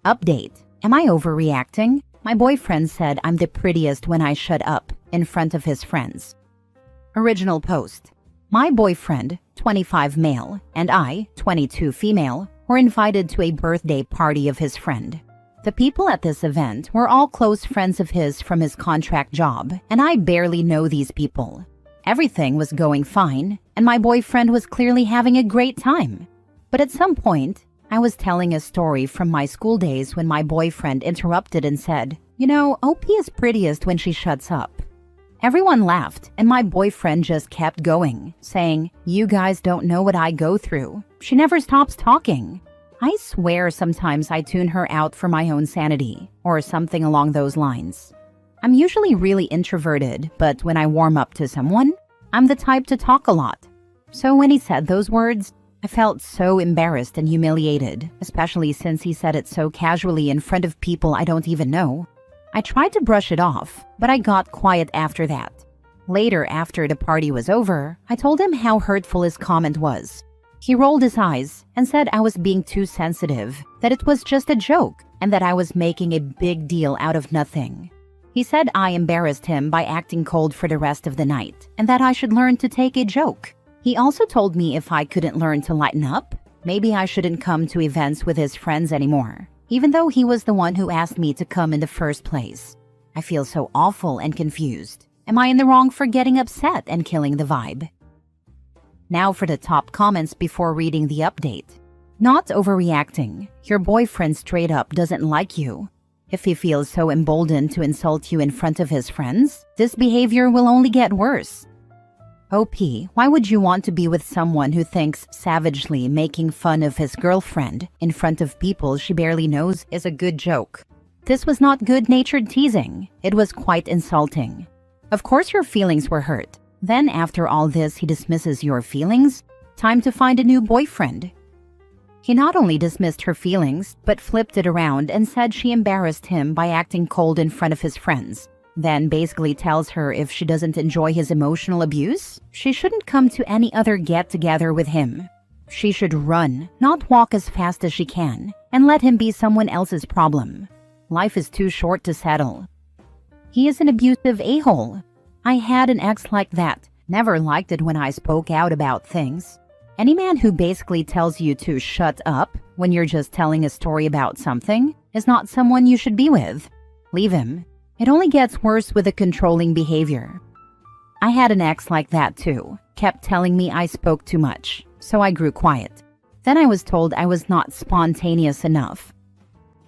Update. Am I overreacting? My boyfriend said I'm the prettiest when I shut up in front of his friends. Original post. My boyfriend, 25 male, and I, 22 female, were invited to a birthday party of his friend. The people at this event were all close friends of his from his contract job, and I barely know these people. Everything was going fine, and my boyfriend was clearly having a great time. But at some point, I was telling a story from my school days when my boyfriend interrupted and said, OP is prettiest when she shuts up. Everyone laughed, and my boyfriend just kept going, saying, "You guys don't know what I go through. She never stops talking." I swear sometimes I tune her out for my own sanity, or something along those lines. I'm usually really introverted, but when I warm up to someone, I'm the type to talk a lot. So when he said those words, I felt so embarrassed and humiliated, especially since he said it so casually in front of people I don't even know. I tried to brush it off, but I got quiet after that. Later, after the party was over, I told him how hurtful his comment was. He rolled his eyes and said I was being too sensitive, that it was just a joke, and that I was making a big deal out of nothing. He said I embarrassed him by acting cold for the rest of the night, and that I should learn to take a joke. He also told me if I couldn't learn to lighten up, maybe I shouldn't come to events with his friends anymore, even though he was the one who asked me to come in the first place. I feel so awful and confused. Am I in the wrong for getting upset and killing the vibe? Now for the top comments before reading the update. Not overreacting. Your boyfriend straight up doesn't like you. If he feels so emboldened to insult you in front of his friends, this behavior will only get worse. OP, why would you want to be with someone who thinks savagely making fun of his girlfriend in front of people she barely knows is a good joke? This was not good-natured teasing. It was quite insulting. Of course your feelings were hurt. Then after all this, he dismisses your feelings? Time to find a new boyfriend. He not only dismissed her feelings, but flipped it around and said she embarrassed him by acting cold in front of his friends. Then basically tells her if she doesn't enjoy his emotional abuse, she shouldn't come to any other get-together with him. She should run, not walk as fast as she can, and let him be someone else's problem. Life is too short to settle. He is an abusive a-hole. I had an ex like that. Never liked it when I spoke out about things. Any man who basically tells you to shut up when you're just telling a story about something is not someone you should be with. Leave him. It only gets worse with the controlling behavior. I had an ex like that too. Kept telling me I spoke too much, so I grew quiet. Then I was told I was not spontaneous enough.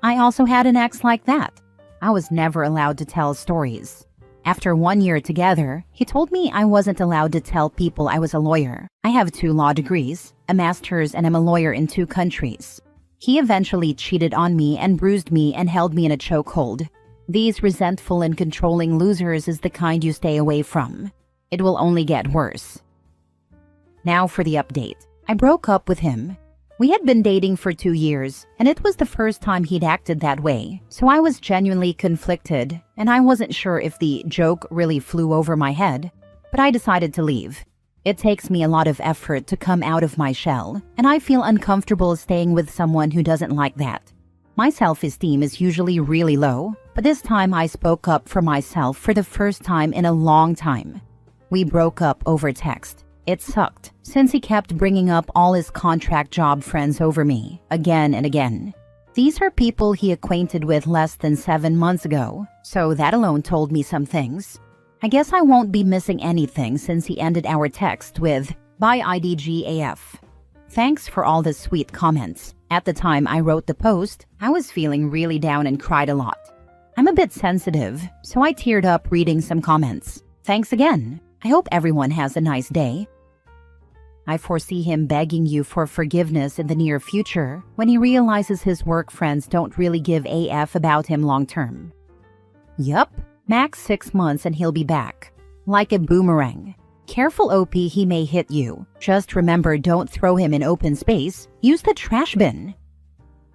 I also had an ex like that. I was never allowed to tell stories. After 1 year together, he told me I wasn't allowed to tell people I was a lawyer. I have 2 law degrees, a master's, and I'm a lawyer in 2 countries. He eventually cheated on me and bruised me and held me in a chokehold. These resentful and controlling losers is the kind you stay away from. It will only get worse. Now for the update. I broke up with him. We had been dating for 2 years, and it was the first time he'd acted that way, so I was genuinely conflicted, and I wasn't sure if the joke really flew over my head, but I decided to leave. It takes me a lot of effort to come out of my shell, and I feel uncomfortable staying with someone who doesn't like that. My self-esteem is usually really low, but this time I spoke up for myself for the first time in a long time. We broke up over text. It sucked, since he kept bringing up all his contract job friends over me, again and again. These are people he acquainted with less than 7 months ago, so that alone told me some things. I guess I won't be missing anything since he ended our text with, "Bye IDGAF. Thanks for all the sweet comments. At the time I wrote the post, I was feeling really down and cried a lot. I'm a bit sensitive, so I teared up reading some comments. Thanks again. I hope everyone has a nice day." I foresee him begging you for forgiveness in the near future when he realizes his work friends don't really give a F about him long term. Yup, max 6 months and he'll be back. Like a boomerang. Careful OP, he may hit you. Just remember, don't throw him in open space. Use the trash bin.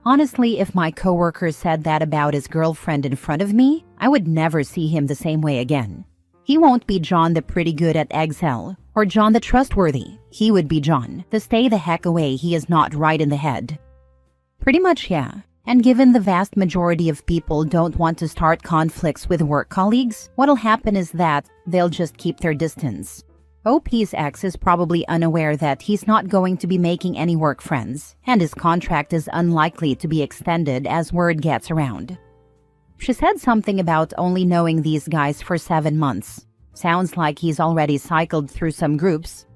Honestly, if my coworker said that about his girlfriend in front of me, I would never see him the same way again. He won't be John the pretty good at Excel or John the trustworthy. He would be John the stay the heck away, he is not right in the head. Pretty much, yeah. And given the vast majority of people don't want to start conflicts with work colleagues, what'll happen is that they'll just keep their distance. OP's ex is probably unaware that he's not going to be making any work friends, and his contract is unlikely to be extended as word gets around. She said something about only knowing these guys for 7 months. Sounds like he's already cycled through some groups.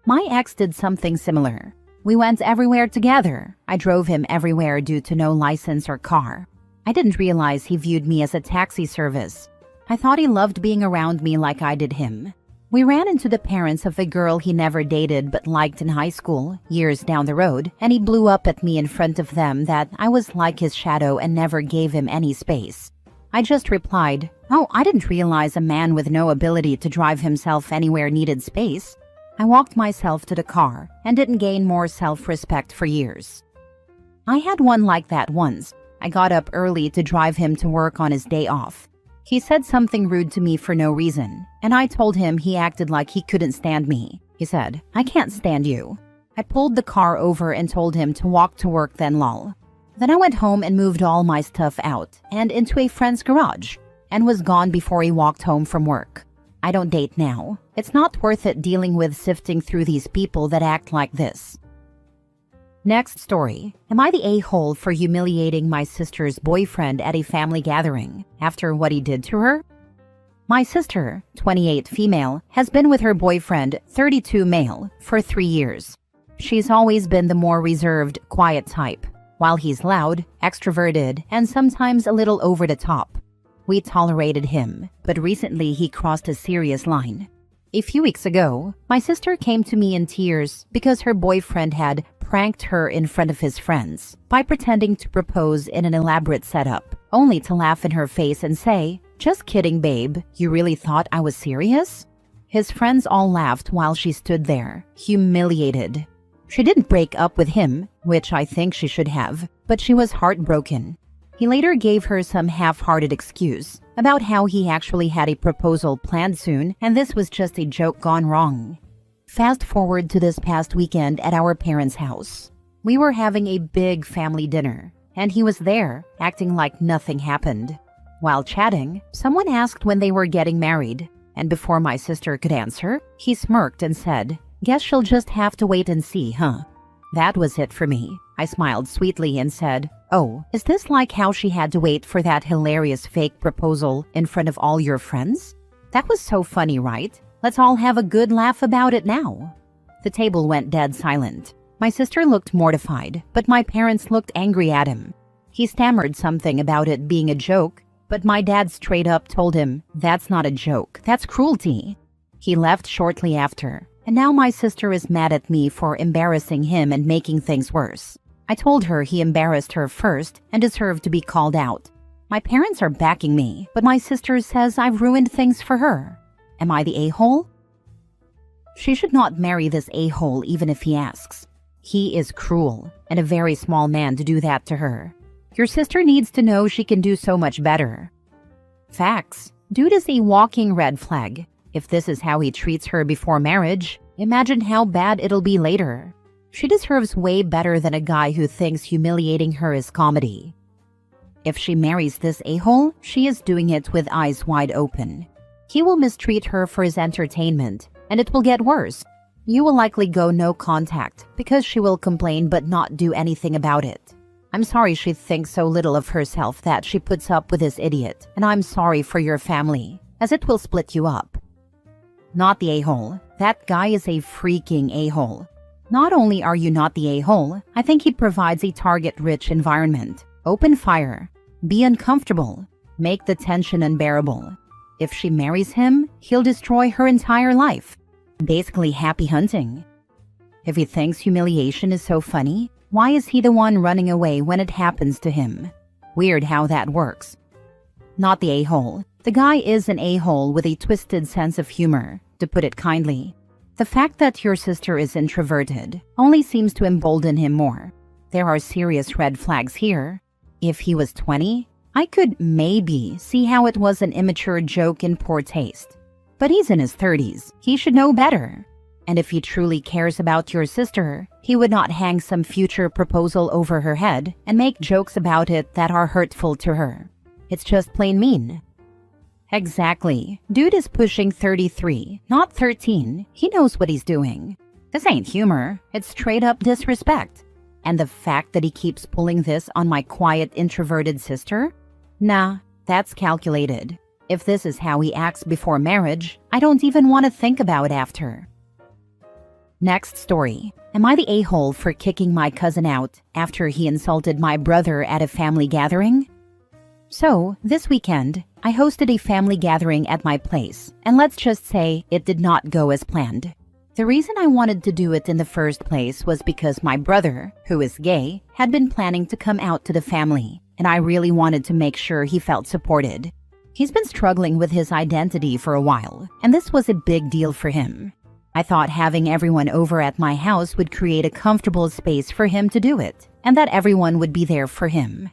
My ex did something similar. We went everywhere together. I drove him everywhere due to no license or car. I didn't realize he viewed me as a taxi service. I thought he loved being around me like I did him. We ran into the parents of a girl he never dated but liked in high school, years down the road, and he blew up at me in front of them that I was like his shadow and never gave him any space. I just replied, "Oh, I didn't realize a man with no ability to drive himself anywhere needed space." I walked myself to the car and didn't gain more self-respect for years. I had one like that once. I got up early to drive him to work on his day off. He said something rude to me for no reason, and I told him he acted like he couldn't stand me. He said, "I can't stand you." I pulled the car over and told him to walk to work then lol. Then I went home and moved all my stuff out and into a friend's garage and was gone before he walked home from work. I don't date now. It's not worth it dealing with sifting through these people that act like this. Next story. Am I the a-hole for humiliating my sister's boyfriend at a family gathering after what he did to her? My sister, 28 female, has been with her boyfriend, 32 male, for 3 years. She's always been the more reserved, quiet type, while he's loud, extroverted, and sometimes a little over the top. We tolerated him, but recently he crossed a serious line. A few weeks ago, my sister came to me in tears because her boyfriend had pranked her in front of his friends by pretending to propose in an elaborate setup, only to laugh in her face and say, "Just kidding, babe, you really thought I was serious?" His friends all laughed while she stood there, humiliated. She didn't break up with him, which I think she should have, but she was heartbroken. He later gave her some half-hearted excuse about how he actually had a proposal planned soon and this was just a joke gone wrong. Fast forward to this past weekend at our parents' house. We were having a big family dinner, and he was there, acting like nothing happened. While chatting, someone asked when they were getting married, and before my sister could answer, he smirked and said, "Guess she'll just have to wait and see, huh?" That was it for me. I smiled sweetly and said, "Oh, is this like how she had to wait for that hilarious fake proposal in front of all your friends? That was so funny, right? Let's all have a good laugh about it now." The table went dead silent. My sister looked mortified, but my parents looked angry at him. He stammered something about it being a joke, but my dad straight up told him, "That's not a joke, that's cruelty." He left shortly after, and now my sister is mad at me for embarrassing him and making things worse. I told her he embarrassed her first and deserved to be called out. My parents are backing me, but my sister says I've ruined things for her. Am I the a-hole? She should not marry this a-hole even if he asks. He is cruel and a very small man to do that to her. Your sister needs to know she can do so much better. Facts. Dude is a walking red flag. If this is how he treats her before marriage, imagine how bad it'll be later. She deserves way better than a guy who thinks humiliating her is comedy. If she marries this a-hole, she is doing it with eyes wide open. He will mistreat her for his entertainment, and it will get worse. You will likely go no contact because she will complain but not do anything about it. I'm sorry she thinks so little of herself that she puts up with this idiot, and I'm sorry for your family, as it will split you up. Not the a-hole. That guy is a freaking a-hole. Not only are you not the a-hole, I think he provides a target-rich environment. Open fire. Be uncomfortable. Make the tension unbearable. If she marries him, he'll destroy her entire life. Basically happy hunting. If he thinks humiliation is so funny, why is he the one running away when it happens to him? Weird how that works. Not the a-hole. The guy is an a-hole with a twisted sense of humor, to put it kindly. The fact that your sister is introverted only seems to embolden him more. There are serious red flags here. If he was 20, I could maybe see how it was an immature joke in poor taste. But he's in his 30s. He should know better. And if he truly cares about your sister, he would not hang some future proposal over her head and make jokes about it that are hurtful to her. It's just plain mean. Exactly. Dude is pushing 33, not 13. He knows what he's doing. This ain't humor. It's straight up disrespect. And the fact that he keeps pulling this on my quiet, introverted sister? Nah, that's calculated. If this is how he acts before marriage, I don't even want to think about after. Next story. Am I the a-hole for kicking my cousin out after he insulted my brother at a family gathering? So, this weekend, I hosted a family gathering at my place, and let's just say it did not go as planned. The reason I wanted to do it in the first place was because my brother, who is gay, had been planning to come out to the family, and I really wanted to make sure he felt supported. He's been struggling with his identity for a while, and this was a big deal for him. I thought having everyone over at my house would create a comfortable space for him to do it, and that everyone would be there for him.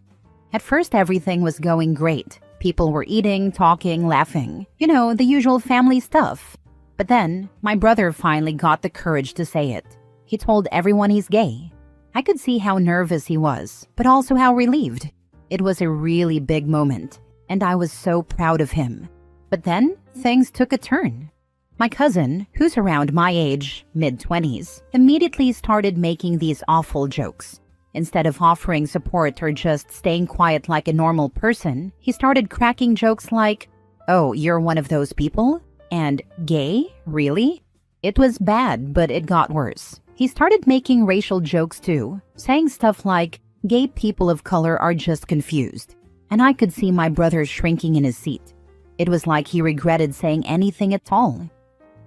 At first, everything was going great. People were eating, talking, laughing. You know, the usual family stuff. But then, my brother finally got the courage to say it. He told everyone he's gay. I could see how nervous he was, but also how relieved. It was a really big moment, and I was so proud of him. But then, things took a turn. My cousin, who's around my age, mid-20s, immediately started making these awful jokes. Instead of offering support or just staying quiet like a normal person, he started cracking jokes like, "Oh, you're one of those people?" And "Gay? Really?" It was bad, but it got worse. He started making racial jokes too, saying stuff like, "Gay people of color are just confused." And I could see my brother shrinking in his seat. It was like he regretted saying anything at all.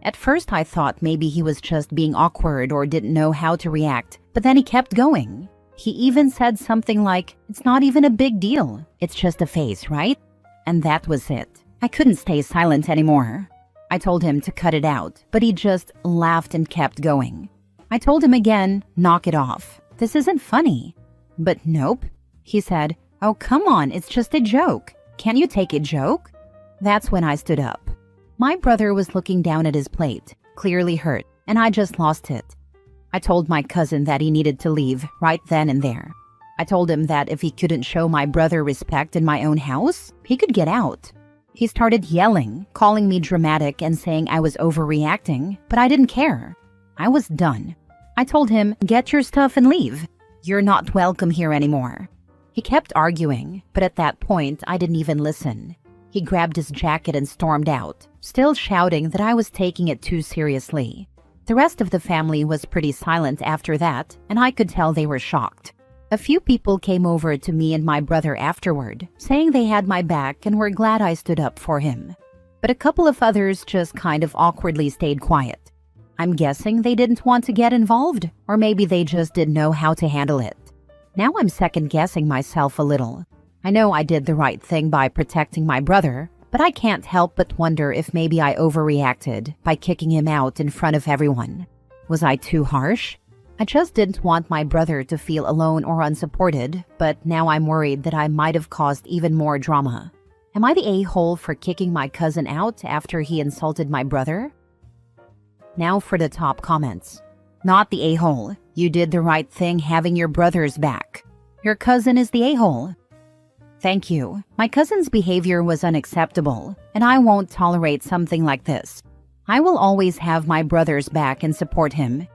At first I thought maybe he was just being awkward or didn't know how to react, but then he kept going. He even said something like, "It's not even a big deal. It's just a phase, right?" And that was it. I couldn't stay silent anymore. I told him to cut it out, but he just laughed and kept going. I told him again, "Knock it off. This isn't funny." But nope. He said, "Oh, come on, it's just a joke. Can you take a joke?" That's when I stood up. My brother was looking down at his plate, clearly hurt, and I just lost it. I told my cousin that he needed to leave right then and there. I told him that if he couldn't show my brother respect in my own house, he could get out. He started yelling, calling me dramatic and saying I was overreacting, but I didn't care. I was done. I told him, "Get your stuff and leave. You're not welcome here anymore." He kept arguing, but at that point, I didn't even listen. He grabbed his jacket and stormed out, still shouting that I was taking it too seriously. The rest of the family was pretty silent after that, and I could tell they were shocked. A few people came over to me and my brother afterward, saying they had my back and were glad I stood up for him. But a couple of others just kind of awkwardly stayed quiet. I'm guessing they didn't want to get involved, or maybe they just didn't know how to handle it. Now I'm second-guessing myself a little. I know I did the right thing by protecting my brother, but I can't help but wonder if maybe I overreacted by kicking him out in front of everyone. Was I too harsh? I just didn't want my brother to feel alone or unsupported, but now I'm worried that I might have caused even more drama. Am I the a-hole for kicking my cousin out after he insulted my brother? Now for the top comments. Not the a-hole. You did the right thing having your brother's back. Your cousin is the a-hole. Thank you. My cousin's behavior was unacceptable, and I won't tolerate something like this. I will always have my brother's back and support him.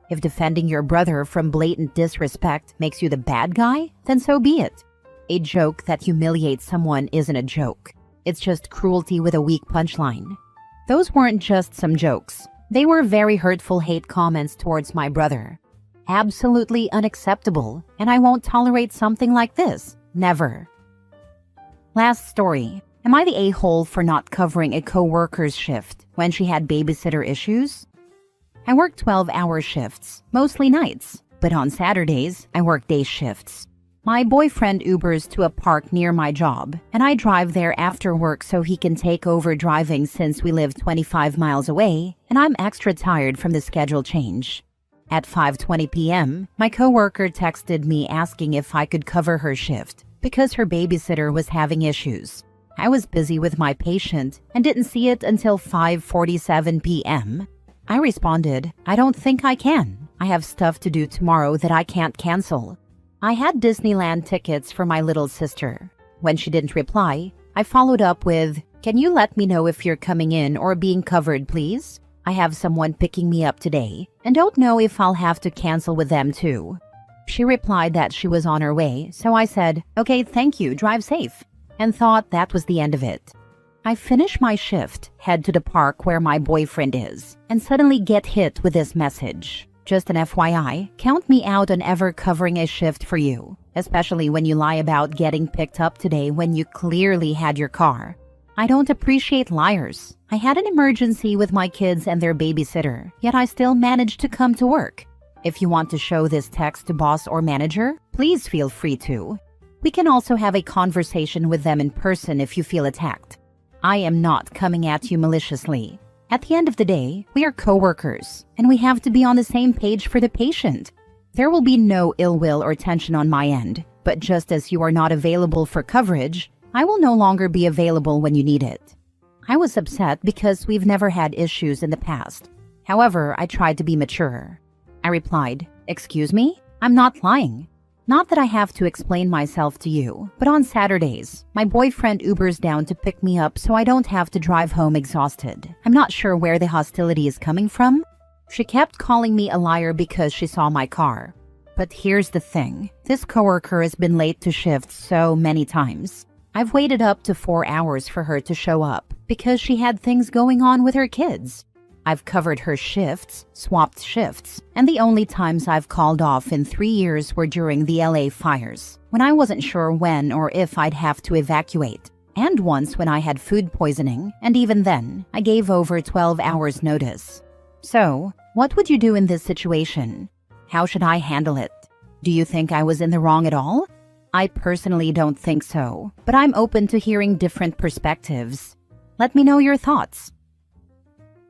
If defending your brother from blatant disrespect makes you the bad guy, then so be it. A joke that humiliates someone isn't a joke. It's just cruelty with a weak punchline. Those weren't just some jokes. They were very hurtful hate comments towards my brother. Absolutely unacceptable, and I won't tolerate something like this. Never. Last story. Am I the a-hole for not covering a co-worker's shift when she had babysitter issues? I work 12-hour shifts, mostly nights, but on Saturdays, I work day shifts. My boyfriend Ubers to a park near my job, and I drive there after work so he can take over driving since we live 25 miles away, and I'm extra tired from the schedule change. At 5:20 p.m., my coworker texted me asking if I could cover her shift because her babysitter was having issues. I was busy with my patient and didn't see it until 5:47 p.m. I responded, I don't think I can. I have stuff to do tomorrow that I can't cancel. I had Disneyland tickets for my little sister. When she didn't reply, I followed up with, can you let me know if you're coming in or being covered, please? I have someone picking me up today and don't know if I'll have to cancel with them too. She replied that she was on her way, so I said, okay, thank you, drive safe, and thought that was the end of it. I finish my shift, head to the park where my boyfriend is, and suddenly get hit with this message. Just an FYI, count me out on ever covering a shift for you, especially when you lie about getting picked up today when you clearly had your car. I don't appreciate liars. I had an emergency with my kids and their babysitter, yet I still managed to come to work. If you want to show this text to boss or manager, please feel free to. We can also have a conversation with them in person if you feel attacked. I am not coming at you maliciously. At the end of the day, we are coworkers, and we have to be on the same page for the patient. There will be no ill will or tension on my end, but just as you are not available for coverage, I will no longer be available when you need it. I was upset because we've never had issues in the past. However, I tried to be mature. I replied, excuse me? I'm not lying. Not that I have to explain myself to you, but on Saturdays, my boyfriend Ubers down to pick me up so I don't have to drive home exhausted. I'm not sure where the hostility is coming from. She kept calling me a liar because she saw my car. But here's the thing. This coworker has been late to shift so many times. I've waited up to 4 hours for her to show up because she had things going on with her kids. I've covered her shifts, swapped shifts, and the only times I've called off in 3 years were during the LA fires, when I wasn't sure when or if I'd have to evacuate, and once when I had food poisoning, and even then, I gave over 12 hours notice. So, what would you do in this situation? How should I handle it? Do you think I was in the wrong at all? I personally don't think so, but I'm open to hearing different perspectives. Let me know your thoughts.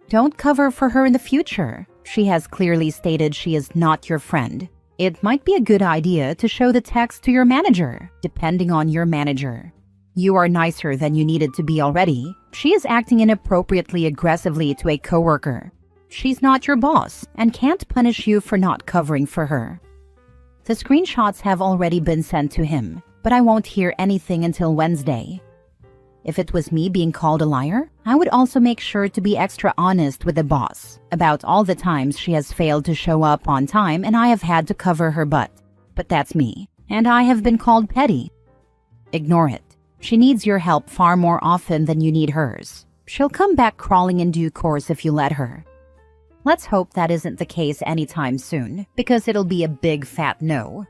Don't cover for her in the future. She has clearly stated she is not your friend. It might be a good idea to show the text to your manager, depending on your manager. You are nicer than you needed to be already. She is acting inappropriately aggressively to a coworker. She's not your boss and can't punish you for not covering for her. The screenshots have already been sent to him, but I won't hear anything until Wednesday. If it was me being called a liar, I would also make sure to be extra honest with the boss about all the times she has failed to show up on time and I have had to cover her butt. But that's me, and I have been called petty. Ignore it. She needs your help far more often than you need hers. She'll come back crawling in due course if you let her. Let's hope that isn't the case anytime soon, because it'll be a big fat no.